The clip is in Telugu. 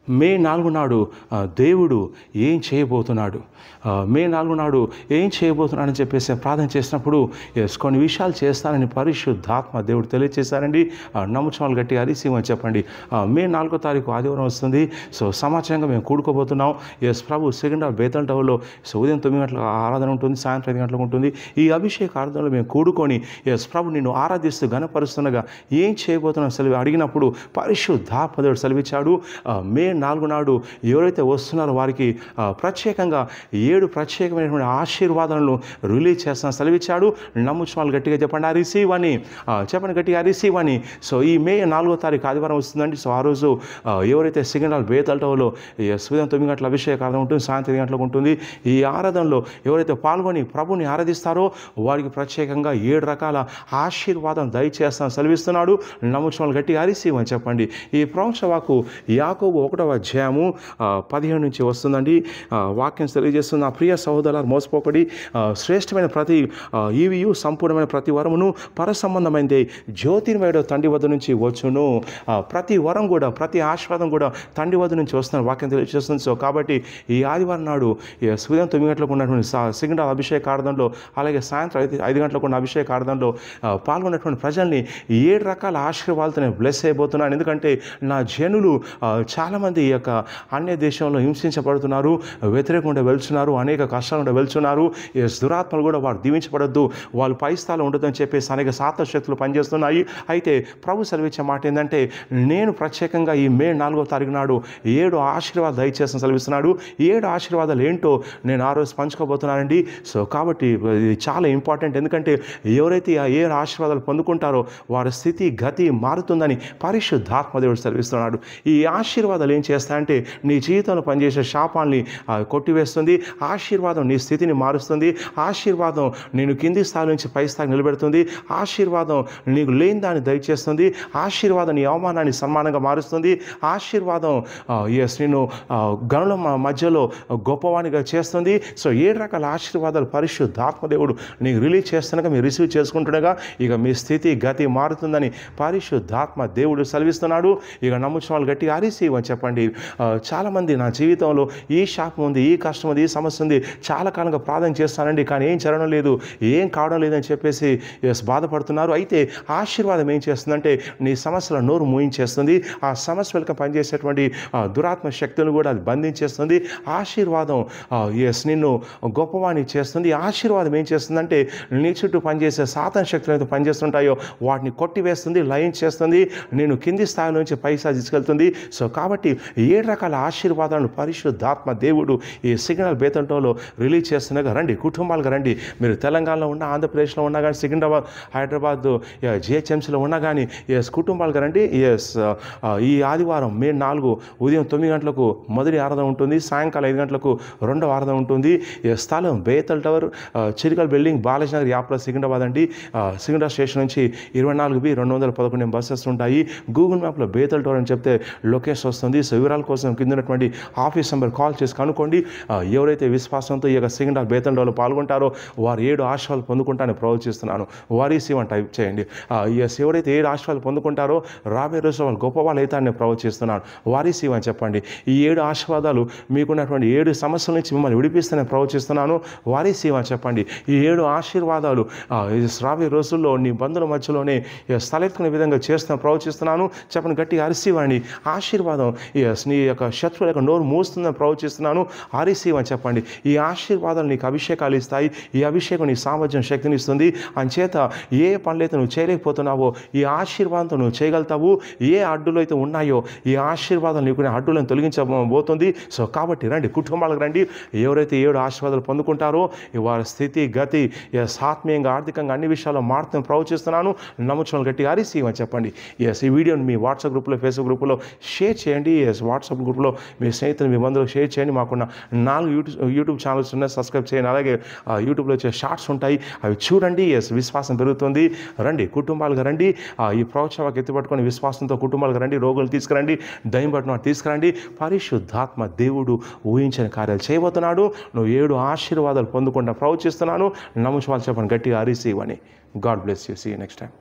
మే 4 నాడు దేవుడు ఏం చేయబోతున్నాడు, మే 4 నాడు ఏం చేయబోతున్నాడని చెప్పేసి ప్రార్థన చేసినప్పుడు కొన్ని విషయాలు చేస్తానని పరిశుద్ధాత్మ దేవుడు తెలియజేశారండి. నమ్ముచాలు గట్టి అరిసిమని చెప్పండి. మే 4వ తారీఖు ఆదివారం వస్తుంది. సమాచారంగా మేము కూడుకోబోతున్నాం. ప్రభు సెకండ్ బేతల్ టవర్లో ఉదయం 9 గంటలకు ఆరాధన ఉంటుంది, సాయంత్రం 5 గంటలకు ఉంటుంది. ఈ అభిషేక ఆరాధనలో మేము కూడుకొని ప్రభు నిన్ను ఆరాధిస్తూ ఘనపరుస్తుండగా ఏం చేయబోతున్నావు సెలవు అడిగినప్పుడు పరిశుద్ధాత్మ దేవుడు సెలవిచ్చాడు. మే 4 నాడు ఎవరైతే వస్తున్నారో వారికి ప్రత్యేకంగా 7 ప్రత్యేకమైనటువంటి ఆశీర్వాదాలను రిలీజ్ చేస్తాను సెలవిచ్చాడు. నమ్ముచిన వాళ్ళు గట్టిగా చెప్పండి ఆ రిసీవ్ అని, చెప్పండి గట్టిగా రిసీవ్ అని. ఈ మే 4వ తారీఖు ఆదివారం వస్తుందండి. ఆ రోజు ఎవరైతే సిగ్నల్ బేతల్ టవర్లో ఉదయం 9 గంటల అభిషేక ఆరాధన ఉంటుంది, సాయంత్రం 5 గంటలకు ఉంటుంది. ఈ ఆరాధనలో ఎవరైతే పాల్గొని ప్రభుని ఆరాధిస్తారో వారికి ప్రత్యేకంగా 7 రకాల ఆశీర్వాదం దయచేస్తాను సెలవిస్తున్నాడు. నమ్ముచిన వాళ్ళు గట్టిగా రిసీవ్ అని చెప్పండి. ఈ ప్రవచన వాక్కు యాకోబు 1వ అధ్యాయము 15 నుంచి వస్తుందండి. వాక్యం తెలియజేస్తుంది. నా ప్రియ సహోదరులారా మోసపోకడి, శ్రేష్టమైన ప్రతి ఈవియు సంపూర్ణమైన ప్రతి వరమును పరసంబంధమైనది జ్యోతిర్మయుడు తండ్రి వద్ద నుంచి వచ్చును. ప్రతి వరం కూడా, ప్రతి ఆశీర్వాదం కూడా తండ్రి వద్ద నుంచి వస్తున్న వాక్యం తెలియజేస్తుంది. కాబట్టి ఈ ఆదివారం నాడు ఉదయం 9 గంటలకు ఉన్నటువంటి సిగ్నల్ అభిషేక ఆరాధనలో, అలాగే సాయంత్రం 5 గంటలకు ఉన్న అభిషేక ఆరాధనలో పాల్గొన్నటువంటి ప్రజల్ని 7 రకాల ఆశీర్వాదాలతో నేను బ్లెస్ అయిపోతున్నాను. ఎందుకంటే నా జనులు చాలామంది ఈ యొక్క అన్య దేశంలో హింసించబడుతున్నారు, వ్యతిరేకంగా వెళ్తున్నారు, అనేక కష్టాలు వెళ్తున్నారు. దురాత్మలు కూడా వారు దీవించబడద్దు, వాళ్ళు పై స్థాయిలో ఉండదని చెప్పేసి అనేక సాత శక్తులు పనిచేస్తున్నాయి. అయితే ప్రభు సెలవిచ్చే మాట ఏంటంటే నేను ప్రత్యేకంగా ఈ మే 4వ తారీఖు నాడు 7 ఆశీర్వాదాలు దయచేసిన సెలవిస్తున్నాడు. 7 ఆశీర్వాదాలు ఏంటో నేను ఆ రోజు పంచుకోబోతున్నానండి. కాబట్టి ఇది చాలా ఇంపార్టెంట్. ఎందుకంటే ఎవరైతే ఆ 7 ఆశీర్వాదాలు పొందుకుంటారో వారి స్థితి గతి మారుతుందని పరిశుద్ధాత్మ దేవుడు సెలవిస్తున్నాడు. ఈ ఆశీర్వాదాలు ఏం చేస్తాయంటే నీ జీవితంలో పనిచేసే శాపాల్ని కొట్టివేస్తుంది. ఆశీర్వాదం నీ స్థితిని మారుస్తుంది. ఆశీర్వాదం నేను కింది స్థాయి నుంచి పై స్థాయి నిలబెడుతుంది. ఆశీర్వాదం నీకు లేని దాన్ని దయచేస్తుంది. ఆశీర్వాదం నీ అవమానాన్ని సన్మానంగా మారుస్తుంది. ఆశీర్వాదం నేను గనుల మధ్యలో గొప్పవానిగా చేస్తుంది. 7 రకాల ఆశీర్వాదాలు పరిశుద్ధాత్మ దేవుడు నీకు రిలీజ్ చేస్తుండగా మీరు రిసీవ్ చేసుకుంటుండగా ఇక మీ స్థితి గతి మారుతుందని పరిశుద్ధాత్మ దేవుడు సెలవిస్తున్నాడు. ఇక నమ్ముచిన వాళ్ళు గట్టిగా రిసీవ్ అని చెప్పండి. చాలామంది నా జీవితంలో ఈ శాపం ఉంది, ఈ కష్టం ఉంది, ఈ సమస్య ఉంది, చాలా కాలంగా ప్రార్థన చేస్తానండి కానీ ఏం జరగడం లేదు, ఏం కావడం లేదని చెప్పేసి బాధపడుతున్నారు. అయితే ఆశీర్వాదం ఏం చేస్తుందంటే నీ సమస్యల నోరు మూయించేస్తుంది. ఆ సమస్య వెనుక పనిచేసేటువంటి దురాత్మ శక్తులను కూడా అది బంధించేస్తుంది. ఆశీర్వాదం నిన్ను గొప్పవాణి చేస్తుంది. ఆశీర్వాదం ఏం చేస్తుందంటే నీ చుట్టూ పనిచేసే సాతాన శక్తులు అయితే పనిచేస్తుంటాయో వాటిని కొట్టివేస్తుంది, లయం చేస్తుంది, నేను కింది స్థాయి నుంచి పైసా తీసుకెళ్తుంది. కాబట్టి 7 రకాల ఆశీర్వాదాలను పరిశుద్ధాత్మ దేవుడు ఈ సిగ్నల్ బేతంటోలో రిలీజ్ చేస్తున్నాగా రండి, కుటుంబాలుగా రండి. మీరు తెలంగాణలో ఉన్న, ఆంధ్రప్రదేశ్లో ఉన్నా కానీ, సికింద్రాబాద్, హైదరాబాద్, జిహెచ్ఎంసీలో ఉన్నా కానీ కుటుంబాలుగా రండి. ఈ ఆదివారం మే 4 ఉదయం 9 గంటలకు మొదటి ఆరాధన ఉంటుంది, సాయంకాలం 5 గంటలకు రెండవ ఆరాధన ఉంటుంది. స్థలం బేతల్ టవర్, చిరికల్ బిల్డింగ్, బాలాజీ నగర్ యాప్లో సికింద్రాబాద్ అండి. సికింద్రాబాద్ స్టేషన్ నుంచి 24B 211 బస్సెస్ ఉంటాయి. గూగుల్ మ్యాప్లో బేతల్ టవర్ అని చెప్తే లొకేషన్ వస్తుంది. వివరాల కోసం కింద ఉన్నటువంటి ఆఫీస్ నెంబర్ కాల్ చేసి కనుక్కోండి. ఎవరైతే విశ్వాసంతో ఈ యొక్క సికింద్రాబాద్ బేతల్ టవర్లో పాల్గొంటారో వారు 7 ఆశీర్వాదాలు పొందుకుంటారని ప్రవచిస్తున్నాను. వారీసీ అని టైప్ చేయండి. ఎవరైతే 7 ఆశీర్వాదాలు పొందుకుంటారో రాబోయే రోజు వాళ్ళు గొప్ప వాళ్ళు అయితే నేను ప్రవచిస్తున్నాను. వారీసీ అని చెప్పండి. ఈ 7 ఆశీర్వాదాలు మీకున్నటువంటి 7 సమస్యల నుంచి మిమ్మల్ని విడిపిస్తానని ప్రవచిస్తున్నాను. వారీసీ అని చెప్పండి. ఈ 7 ఆశీర్వాదాలు రాబోయే రోజుల్లో నీ బంధువుల మధ్యలోనే స్థలెత్తుకునే విధంగా చేస్తున్న ప్రవచిస్తున్నాను. చెప్పండి గట్టిగా అరిసివ్వండి. ఆశీర్వాదం నీ యొక్క శత్రువుల యొక్క నోరు మూస్తుందని ప్రవచిస్తున్నాను. ఆరిసీవ్ అని చెప్పండి. ఈ ఆశీర్వాదాలు నీకు అభిషేకాలు ఇస్తాయి. ఈ అభిషేకం నీ సామర్థ్యం శక్తిని ఇస్తుంది. అంచేత ఏ పనులైతే నువ్వు చేయలేకపోతున్నావో ఈ ఆశీర్వాదంతో నువ్వు చేయగలుగుతావు. ఏ అడ్డులు అయితే ఉన్నాయో ఈ ఆశీర్వాదం నీకు అడ్డులను తొలగించబోతుంది. కాబట్టి రండి, కుటుంబాలకు రండి. ఎవరైతే 7 ఆశీర్వాదాలు పొందుకుంటారో వారి స్థితి గతి ఆత్మీయంగా, ఆర్థికంగా అన్ని విషయాల్లో మారుతుందని ప్రవచిస్తున్నాను. నమ్ముచున్న గట్టిగా అరిసీవ్ అని చెప్పండి. ఈ వీడియోని మీ వాట్సాప్ గ్రూప్లో, ఫేస్బుక్ గ్రూప్లో షేర్ చేయండి. వాట్సాప్ గ్రూప్లో మీ స్నేహితులు, మీ బంధువులు షేర్ చేయండి. మాకున్న 4 యూట్యూబ్ ఛానల్స్ ఉన్నాయి, సబ్స్క్రైబ్ చేయండి. అలాగే యూట్యూబ్లో వచ్చే షార్ట్స్ ఉంటాయి, అవి చూడండి. విశ్వాసం పెరుగుతుంది. రండి, కుటుంబాలుగా రండి. ఈ ప్రవచనకు ఎత్తుపట్టుకొని విశ్వాసంతో కుటుంబాలుగా రండి. రోగులు తీసుకురండి, దయ్యం పట్టిన తీసుకురండి. పరిశుద్ధాత్మ దేవుడు ఊహించిన కార్యాలు చేయబోతున్నాడు. నువ్వు 7 ఆశీర్వాదాలు పొందుకుంటా ప్రవచిస్తున్నాను. నమ్ముచు వాళ్ళు చెప్పండి గట్టిగా రిసీవ్ అని. God bless you. See you next time.